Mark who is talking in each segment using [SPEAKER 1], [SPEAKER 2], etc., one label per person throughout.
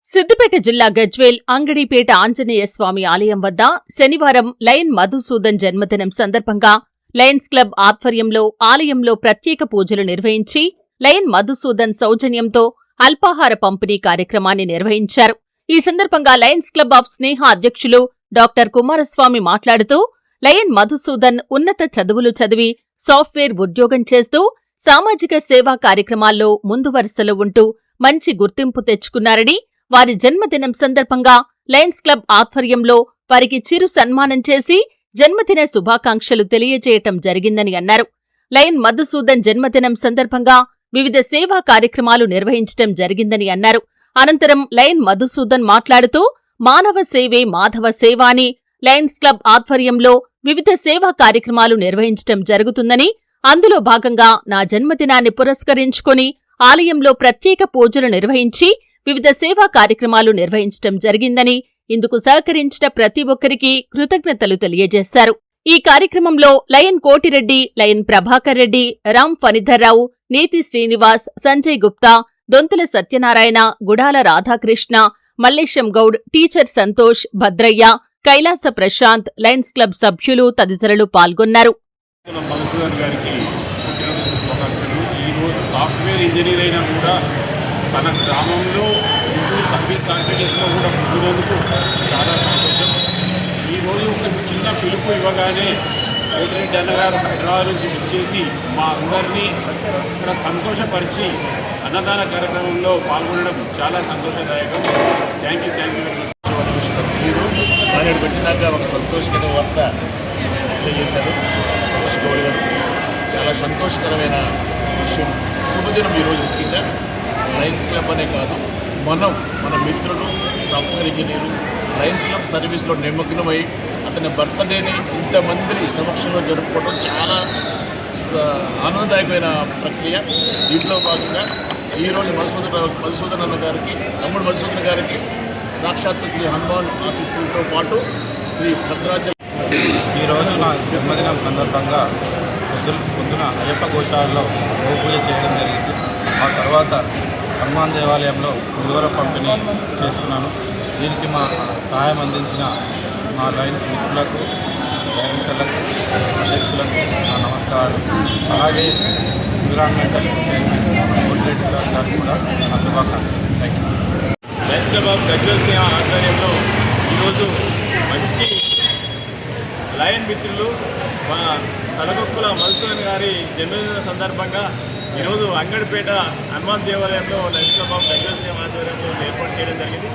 [SPEAKER 1] సిద్దిపేట జిల్లా గజ్వేల్ అంగడిపేట ఆంజనేయ స్వామి ఆలయం వద్ద శనివారం లయన్ మధుసూదన్ జన్మదినం సందర్భంగా లయన్స్ క్లబ్ ఆధ్వర్యంలో ఆలయంలో ప్రత్యేక పూజలు నిర్వహించి లయన్ మధుసూదన్ సౌజన్యంతో అల్పాహార పంపిణీ కార్యక్రమాన్ని నిర్వహించారు. ఈ సందర్భంగా లయన్స్ క్లబ్ ఆఫ్ స్నేహ అధ్యక్షులు డాక్టర్ కుమారస్వామి మాట్లాడుతూ, లయన్ మధుసూదన్ ఉన్నత చదువులు చదివి సాఫ్ట్వేర్ ఉద్యోగం చేస్తూ సామాజిక సేవా కార్యక్రమాల్లో ముందు వరుసలో ఉంటూ మంచి గుర్తింపు తెచ్చుకున్నారని, వారి జన్మదినం సందర్భంగా లయన్స్ క్లబ్ ఆధ్వర్యంలో వారికి చిరు సన్మానం చేసి జన్మదిన శుభాకాంక్షలు తెలియజేయటం జరిగిందని అన్నారు. లయన్ మధుసూదన్ జన్మదినం సందర్భంగా వివిధ సేవా కార్యక్రమాలు నిర్వహించటం జరిగిందని అన్నారు. అనంతరం లయన్ మధుసూదన్ మాట్లాడుతూ, మానవ సేవే మాధవ సేవ అని లయన్స్ క్లబ్ ఆధ్వర్యంలో వివిధ సేవా కార్యక్రమాలు నిర్వహించటం జరుగుతుందని, అందులో భాగంగా నా జన్మదినాన్ని పురస్కరించుకొని ఆలయంలో ప్రత్యేక పూజలు నిర్వహించి వివిధ సేవా కార్యక్రమాలు నిర్వహించటం జరిగిందని, ఇందుకు సహకరించిన ప్రతి ఒక్కరికి కృతజ్ఞతలు తెలియజేశారు. ఈ కార్యక్రమంలో lion Kotireddy, lion Prabhakar Reddy, Ram Phanidhar Rao, Neeti Srinivas, Sanjay Gupta, Donthula Satyanarayana, Gudala Radhakrishna, Mallesham Goud, teacher Santosh, Bhadraiah, Kailasa Prashanth, lions club సభ్యులు తదితరులు పాల్గొన్నారు.
[SPEAKER 2] మన గ్రామంలో సర్వీస్ సర్టిఫికేట్స్లో కూడా ముందుకు చాలా సంతోషం. ఈరోజు ఒక చిన్న పిలుపు ఇవ్వగానే కోటిరెడ్డి అన్నగారు హైదరాబాద్ నుంచి వచ్చేసి మా అందరినీ ఇక్కడ సంతోషపరిచి అన్నదాన కార్యక్రమంలో పాల్గొనడం చాలా సంతోషదాయకం. Thank you very much. ఈరోజు ఆయన పెట్టినాక ఒక సంతోషకర వార్త తెలియజేశారు సంతోష్ గౌడ్ గారు. చాలా సంతోషకరమైన విషయం. శుభదినం ఈరోజు ముఖ్యంగా లయన్స్ క్లబ్ అనే కాదు, మన మిత్రులు సాఫ్ట్వేర్ ఇంజనీరు లయన్స్ క్లబ్ సర్వీస్లో నిమగ్నమై అతని బర్త్డేని ఇంతమంది సమక్షంలో జరుపుకోవడం చాలా ఆనందదాయకమైన ప్రక్రియ. దీంట్లో భాగంగా ఈరోజు మధుసూదన్ అన్న గారికి, తమ్ముడు మధుసూదన్ గారికి సాక్షాత్తు శ్రీ హనుమాన్ ఆశీస్సులతో పాటు శ్రీ భద్రాచలం.
[SPEAKER 3] ఈరోజు నా జన్మదినం సందర్భంగా పొద్దున అయ్యప్ప గోశాలలో గోపూజ చేయడం జరిగింది. ఆ తర్వాత హనుమాన్ దేవాలయంలో పులిహోర పంపిణీ చేస్తున్నాను. దీనికి మా సహాయం అందించిన మా లయన్స్ మిత్రులకు, డైరెక్టర్లకు, అధ్యక్షులకు నా నమస్కారాలు. అలాగే ఎన్విరాన్మెంటల్ చైర్మన్ కోటిరెడ్డి గారికి కూడా నా శుభాకాంక్షలు. Thank you.
[SPEAKER 2] Lions Club of Gajwel Simha ఆధ్వర్యంలో ఈరోజు మంచి లయన్ మిత్రులు మా తలకొక్కుల మధుసూదన్ గారి జన్మదిన సందర్భంగా ఈరోజు అంగడిపేట హనుమాన్ దేవాలయంలో Lions Club of Gajwel Simha ఆధ్వర్యంలో ఏర్పాటు చేయడం జరిగింది.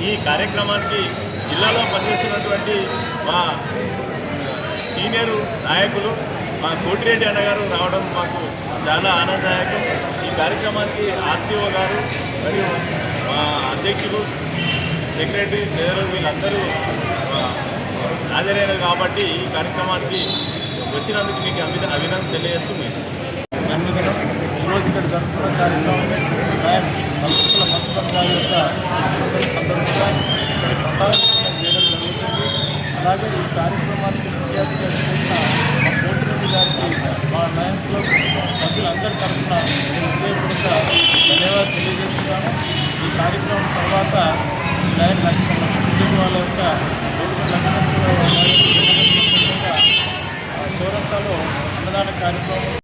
[SPEAKER 2] ఈ కార్యక్రమానికి జిల్లాలో పనిచేస్తున్నటువంటి మా సీనియర్ నాయకులు మా కోటిరెడ్డి అన్నగారు రావడం మాకు చాలా ఆనందదాయకం. ఈ కార్యక్రమానికి ఆర్సీఓ గారు మరియు మా అధ్యక్షులు, సెక్రటరీ, ట్రెజరర్ వీళ్ళందరూ హాజరైనారు కాబట్టి ఈ కార్యక్రమానికి వచ్చినందుకు మీకు అభినందన తెలియజేస్తుంది.
[SPEAKER 3] జన్మదినం ఈరోజు ఇక్కడ జరుపుకున్న కార్యక్రమం భక్తుల మధుసూదన్ గారి యొక్క సందర్భంగా ఇక్కడ ప్రసాదం చేయడం జరుగుతుంది. అలాగే ఈ కార్యక్రమానికి ముఖ్య అతిథిగా చేసిన మా కోటిరెడ్డి గారికి మా లయన్స్ క్లబ్ సభ్యులందరి తరఫున హృదయపూర్వక ధన్యవాదాలు తెలియజేస్తున్నాను. ఈ కార్యక్రమం తర్వాత లయన్ లక్ష్మీ వాళ్ళ యొక్క చౌరస్తాలో అన్నదాన కార్యక్రమం